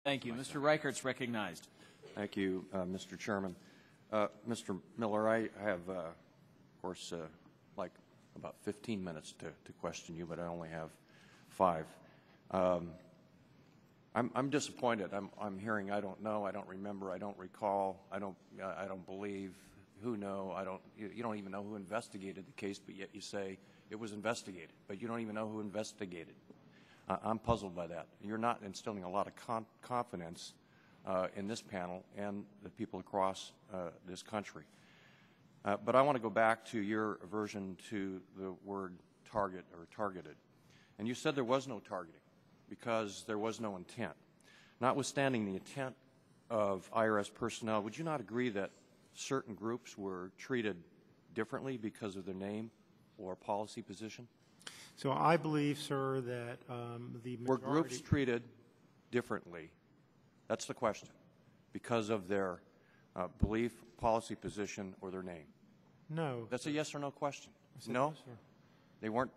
Thank you. Mr. Reichert's recognized. Thank you, Mr. Chairman. Mr. Miller, I have, of course, like about 15 minutes to question you, but I only have 5. I'm disappointed. I'm hearing I don't know, I don't remember, I don't recall, I don't believe, who know, you don't even know who investigated the case, but yet you say it was investigated, but you don't even know who investigated. I'm puzzled by that. You're not instilling a lot of confidence in this panel and the people across this country. But I want to go back to your aversion to the word target or targeted. And you said there was no targeting because there was no intent. Notwithstanding the intent of IRS personnel, would you not agree that certain groups were treated differently because of their name or policy position? So I believe, sir, that the majority... Were groups treated differently? That's the question. Because of their belief, policy position, or their name? No. That's a yes or no question. No? No, sir. they weren't.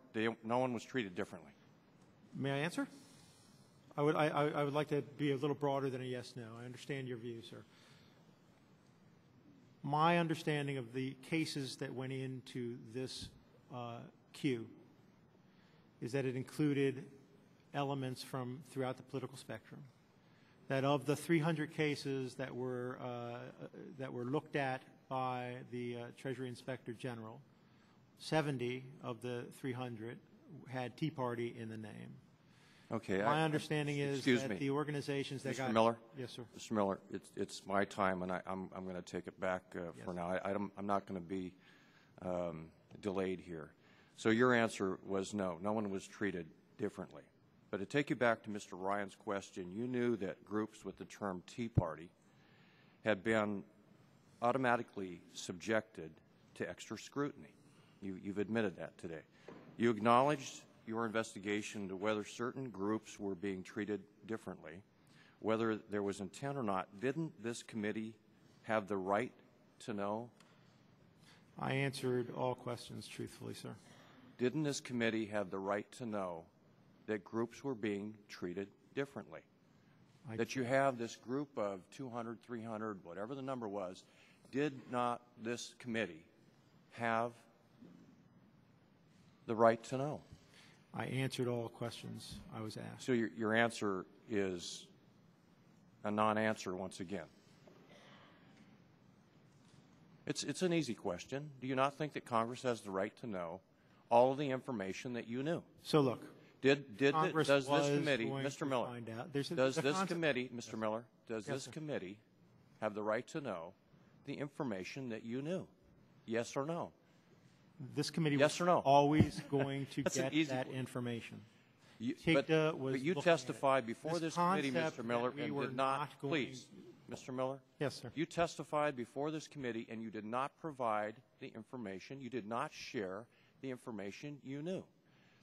No one was treated differently. May I answer? I would like to be a little broader than a yes/no. I understand your view, sir. My understanding of the cases that went into this queue is that it included elements from throughout the political spectrum. That of the 300 cases that were looked at by the Treasury Inspector General, 70 of the 300 had Tea Party in the name. Okay. My understanding is that the organizations that Mr. Miller? Yes, sir. Mr. Miller, it's my time, and I'm going to take it back for now. I'm not going to be delayed here. So your answer was no. No one was treated differently. But to take you back to Mr. Ryan's question, you knew that groups with the term Tea Party had been automatically subjected to extra scrutiny. You've admitted that today. You acknowledged your investigation into whether certain groups were being treated differently, whether there was intent or not. Didn't this committee have the right to know? I answered all questions truthfully, sir. Didn't this committee have the right to know that groups were being treated differently? That you have this group of 200, 300, whatever the number was, did not this committee have the right to know? I answered all questions I was asked. So your answer is a non-answer once again. It's an easy question. Do you not think that Congress has the right to know all of the information that you knew? So look, does this committee, Mr. Miller, does this committee, Mr. Miller, does this committee have the right to know the information that you knew? Yes or no? This committee yes or no? Always going to get that information. But you testified before this committee, Mr. Miller, and did not, please, Mr. Miller? Yes, sir. You testified before this committee and you did not provide the information, you did not share the information you knew.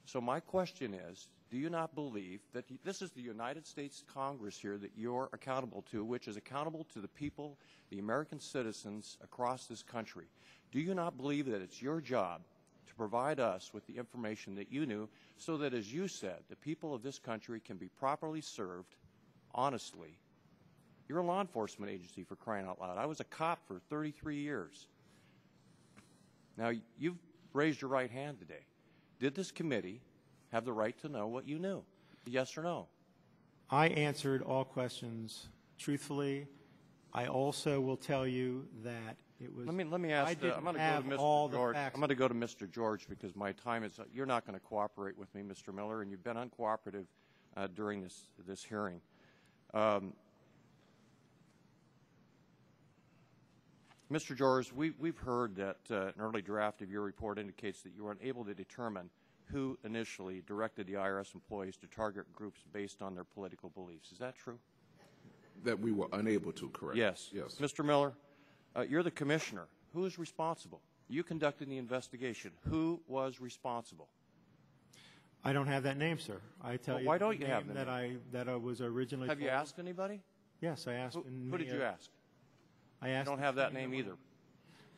So my question is, do you not believe that this is the United States Congress here that you're accountable to, which is accountable to the people, the American citizens across this country? Do you not believe that it's your job to provide us with the information that you knew so that, as you said, the people of this country can be properly served honestly? You're a law enforcement agency, for crying out loud. I was a cop for 33 years. Now, you've raised your right hand today. Did this committee have the right to know what you knew? Yes or no? I answered all questions truthfully. I also will tell you that it was. Let me ask. I'm going to go to Mr. George. I'm going to go to Mr. George because my time is. You're not going to cooperate with me, Mr. Miller, and you've been uncooperative during this hearing. Mr. George, we've heard that an early draft of your report indicates that you were unable to determine who initially directed the IRS employees to target groups based on their political beliefs. Is that true? That we were unable to, correct? Yes. Yes. Mr. Miller, you're the commissioner. Who is responsible? You conducted the investigation. Who was responsible? I don't have that name, sir. I tell you. Why don't you have the name? That I was originally. Have you asked anybody? Yes, I asked. Who did you ask? I asked. You don't have that name either.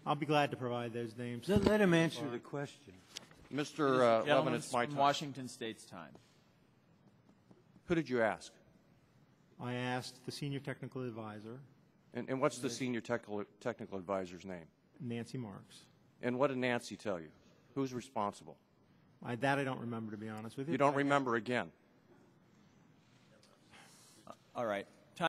I'll be glad to provide those names. Let him answer the question. Mr. Levin, it's my time. Washington State's time. Who did you ask? I asked the senior technical advisor, And what's the senior technical advisor's name? Nancy Marks. And what did Nancy tell you? Who's responsible? That I don't remember, to be honest with you. You don't remember again. All right.